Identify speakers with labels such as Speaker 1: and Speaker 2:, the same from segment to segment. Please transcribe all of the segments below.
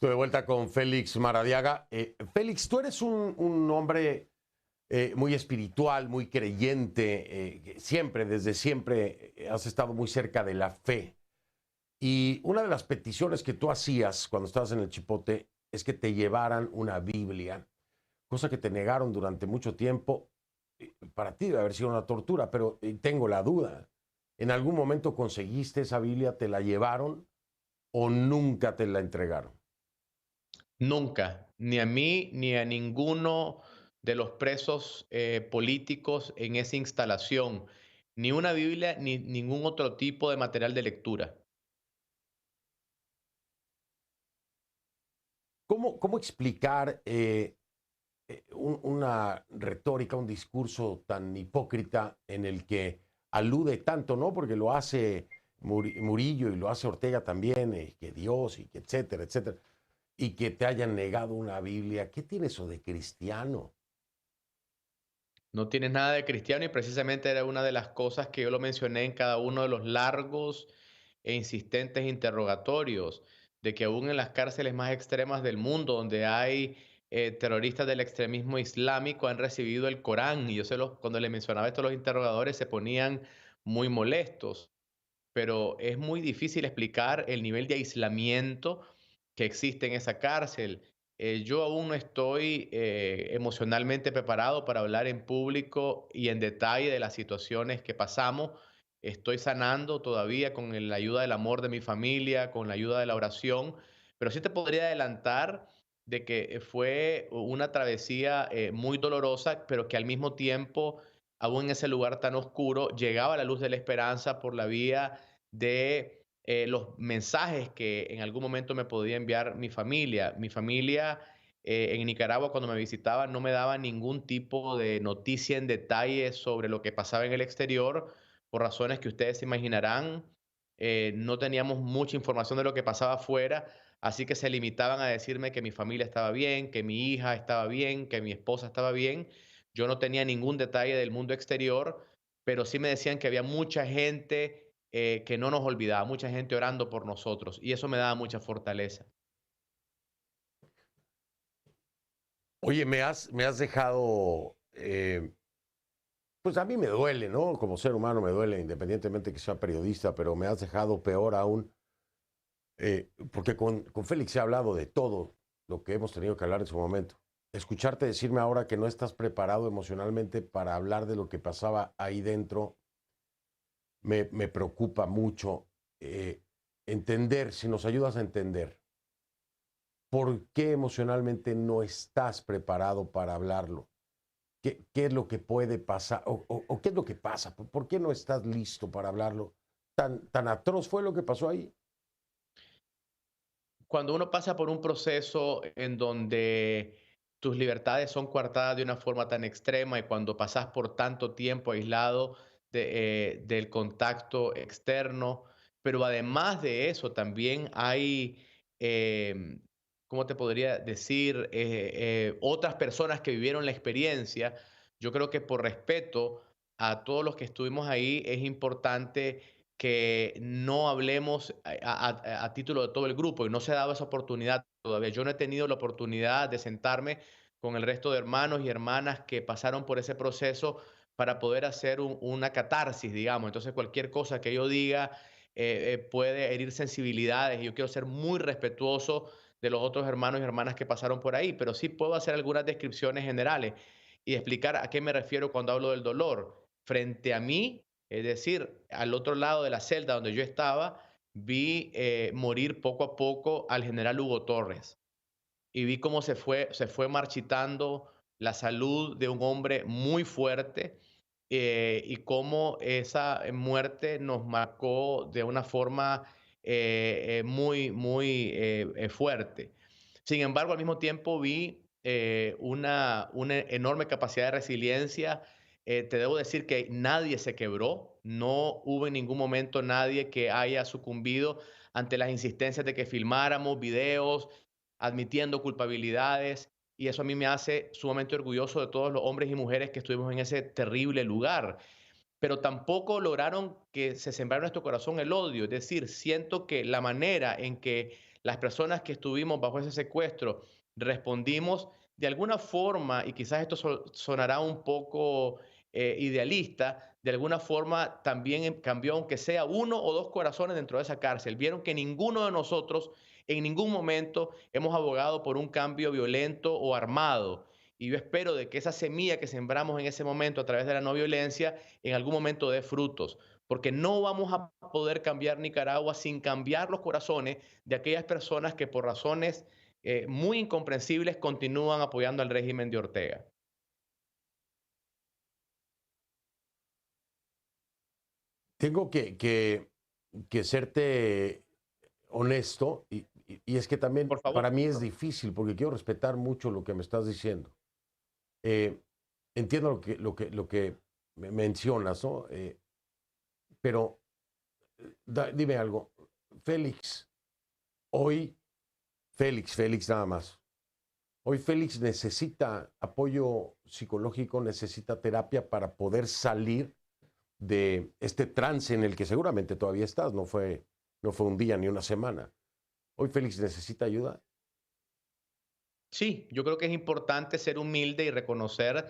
Speaker 1: Estoy de vuelta con Félix Maradiaga. Félix, tú eres un hombre muy espiritual, muy creyente, siempre, desde siempre, has estado muy cerca de la fe. Y una de las peticiones que tú hacías cuando estabas en el Chipote es que te llevaran una Biblia, cosa que te negaron durante mucho tiempo. Para ti debe haber sido una tortura, pero tengo la duda. ¿En algún momento conseguiste esa Biblia, te la llevaron o nunca te la entregaron?
Speaker 2: Nunca, ni a mí ni a ninguno de los presos políticos en esa instalación, ni una Biblia ni ningún otro tipo de material de lectura.
Speaker 1: ¿Cómo explicar una retórica, un discurso tan hipócrita en el que alude tanto, ¿no? Porque lo hace Murillo y lo hace Ortega también, que Dios y que etcétera, etcétera, y que te hayan negado una Biblia. ¿Qué tiene eso de cristiano?
Speaker 2: No tienes nada de cristiano y precisamente era una de las cosas que yo lo mencioné en cada uno de los largos e insistentes interrogatorios, de que aún en las cárceles más extremas del mundo, donde hay terroristas del extremismo islámico, han recibido el Corán. Y cuando le mencionaba esto a los interrogadores se ponían muy molestos, pero es muy difícil explicar el nivel de aislamiento que existe en esa cárcel. Yo aún no estoy emocionalmente preparado para hablar en público y en detalle de las situaciones que pasamos. Estoy sanando todavía con la ayuda del amor de mi familia, con la ayuda de la oración, pero sí te podría adelantar de que fue una travesía muy dolorosa, pero que al mismo tiempo, aún en ese lugar tan oscuro, llegaba la luz de la esperanza por la vía de los mensajes que en algún momento me podía enviar mi familia. Mi familia en Nicaragua, cuando me visitaba, no me daba ningún tipo de noticia en detalle sobre lo que pasaba en el exterior, por razones que ustedes se imaginarán. No teníamos mucha información de lo que pasaba afuera, así que se limitaban a decirme que mi familia estaba bien, que mi hija estaba bien, que mi esposa estaba bien. Yo no tenía ningún detalle del mundo exterior, pero sí me decían que había mucha gente que no nos olvidaba, mucha gente orando por nosotros, y eso me daba mucha fortaleza.
Speaker 1: Oye, me has dejado, pues a mí me duele, ¿no? Como ser humano me duele, independientemente que sea periodista, pero me has dejado peor aún, porque con Félix he hablado de todo lo que hemos tenido que hablar en su momento. Escucharte decirme ahora que no estás preparado emocionalmente para hablar de lo que pasaba ahí dentro me preocupa mucho. Entender, si nos ayudas a entender, ¿por qué emocionalmente no estás preparado para hablarlo? ¿Qué es lo que puede pasar? ¿O qué es lo que pasa? ¿Por qué no estás listo para hablarlo? ¿Tan atroz fue lo que pasó ahí?
Speaker 2: Cuando uno pasa por un proceso en donde tus libertades son coartadas de una forma tan extrema, y cuando pasas por tanto tiempo aislado del contacto externo, pero además de eso también hay, em, ¿cómo te podría decir? Otras personas que vivieron la experiencia. Yo creo que por respeto a todos los que estuvimos ahí es importante que no hablemos a título de todo el grupo, y no se ha dado esa oportunidad todavía. Yo no he tenido la oportunidad de sentarme con el resto de hermanos y hermanas que pasaron por ese proceso para poder hacer una catarsis, digamos. Entonces, cualquier cosa que yo diga puede herir sensibilidades, y yo quiero ser muy respetuoso de los otros hermanos y hermanas que pasaron por ahí, pero sí puedo hacer algunas descripciones generales y explicar a qué me refiero cuando hablo del dolor. Frente a mí, es decir, al otro lado de la celda donde yo estaba, vi morir poco a poco al general Hugo Torres, y vi cómo se fue marchitando la salud de un hombre muy fuerte, y cómo esa muerte nos marcó de una forma muy, muy fuerte. Sin embargo, al mismo tiempo vi una enorme capacidad de resiliencia. Te debo decir que nadie se quebró, no hubo en ningún momento nadie que haya sucumbido ante las insistencias de que filmáramos videos admitiendo culpabilidades, y eso a mí me hace sumamente orgulloso de todos los hombres y mujeres que estuvimos en ese terrible lugar. Pero tampoco lograron que se sembrara en nuestro corazón el odio. Es decir, siento que la manera en que las personas que estuvimos bajo ese secuestro respondimos de alguna forma, y quizás esto sonará un poco idealista, de alguna forma también cambió, aunque sea uno o dos corazones dentro de esa cárcel. Vieron que ninguno de nosotros en ningún momento hemos abogado por un cambio violento o armado. Y yo espero de que esa semilla que sembramos en ese momento a través de la no violencia en algún momento dé frutos, porque no vamos a poder cambiar Nicaragua sin cambiar los corazones de aquellas personas que por razones muy incomprensibles continúan apoyando al régimen de Ortega.
Speaker 1: Tengo que serte honesto y es que también
Speaker 2: Por favor.
Speaker 1: para mí es difícil porque quiero respetar mucho lo que me estás diciendo. Eh, entiendo lo que me mencionas, ¿no? Pero dime algo, Félix, hoy, Félix nada más. Hoy Félix necesita apoyo psicológico, necesita terapia para poder salir de este trance en el que seguramente todavía estás. No fue un día ni una semana. Hoy Félix necesita ayuda.
Speaker 2: Sí, yo creo que es importante ser humilde y reconocer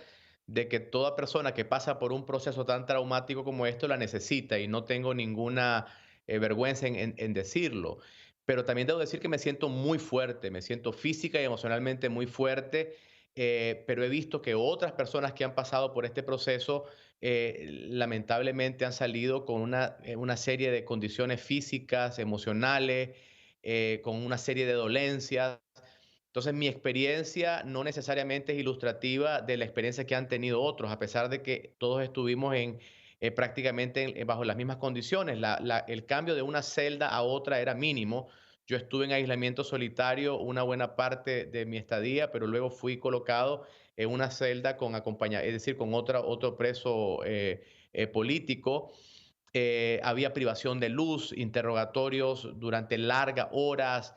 Speaker 2: de que toda persona que pasa por un proceso tan traumático como esto la necesita y no tengo ninguna vergüenza en decirlo. Pero también debo decir que me siento muy fuerte, me siento física y emocionalmente muy fuerte, pero he visto que otras personas que han pasado por este proceso lamentablemente han salido con una serie de condiciones físicas, emocionales, con una serie de dolencias. Entonces, mi experiencia no necesariamente es ilustrativa de la experiencia que han tenido otros, a pesar de que todos estuvimos prácticamente bajo las mismas condiciones. El cambio de una celda a otra era mínimo. Yo estuve en aislamiento solitario una buena parte de mi estadía, pero luego fui colocado en una celda con es decir, con otro preso político. Había privación de luz, interrogatorios durante largas horas,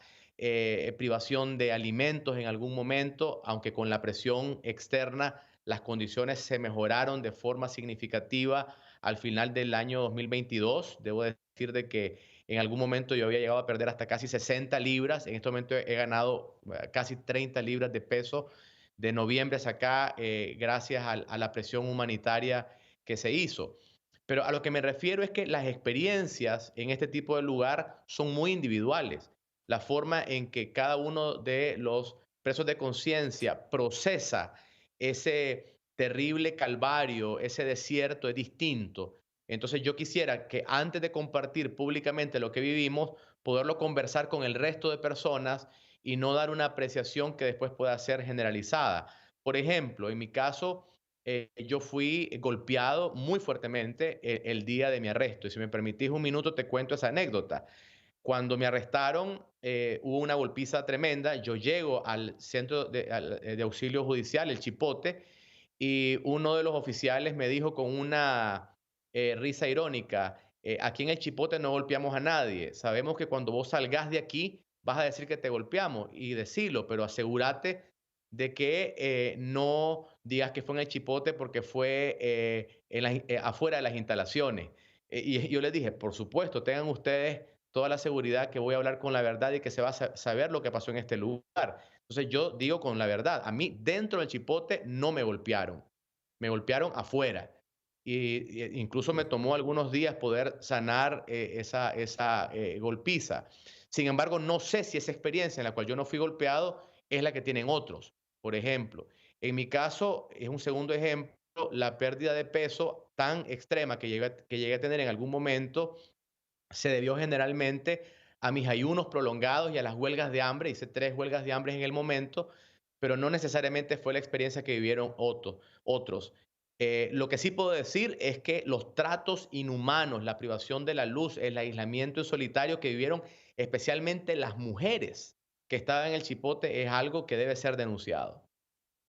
Speaker 2: privación de alimentos en algún momento, aunque con la presión externa las condiciones se mejoraron de forma significativa al final del año 2022. Debo decir de que en algún momento yo había llegado a perder hasta casi 60 libras. En este momento he ganado casi 30 libras de peso de noviembre a acá, gracias a la presión humanitaria que se hizo. Pero a lo que me refiero es que las experiencias en este tipo de lugar son muy individuales. La forma en que cada uno de los presos de conciencia procesa ese terrible calvario, ese desierto es distinto. Entonces yo quisiera que antes de compartir públicamente lo que vivimos, poderlo conversar con el resto de personas y no dar una apreciación que después pueda ser generalizada. Por ejemplo, en mi caso, yo fui golpeado muy fuertemente el día de mi arresto. Y si me permitís un minuto, te cuento esa anécdota. Cuando me arrestaron, hubo una golpiza tremenda. Yo llego al centro de auxilio judicial, el Chipote, y uno de los oficiales me dijo con una risa irónica, aquí en el Chipote no golpeamos a nadie. Sabemos que cuando vos salgas de aquí vas a decir que te golpeamos y decirlo, pero asegúrate de que no digas que fue en el Chipote porque fue afuera de las instalaciones. Y yo les dije, por supuesto, tengan ustedes toda la seguridad que voy a hablar con la verdad y que se va a saber lo que pasó en este lugar. Entonces yo digo con la verdad, a mí dentro del Chipote no me golpearon afuera. Incluso me tomó algunos días poder sanar esa golpiza. Sin embargo, no sé si esa experiencia en la cual yo no fui golpeado es la que tienen otros. Por ejemplo, en mi caso, es un segundo ejemplo, la pérdida de peso tan extrema que llegué a tener en algún momento se debió generalmente a mis ayunos prolongados y a las huelgas de hambre. Hice 3 huelgas de hambre en el momento, pero no necesariamente fue la experiencia que vivieron otros. Lo que sí puedo decir es que los tratos inhumanos, la privación de la luz, el aislamiento en solitario que vivieron especialmente las mujeres que estaban en el Chipote es algo que debe ser denunciado.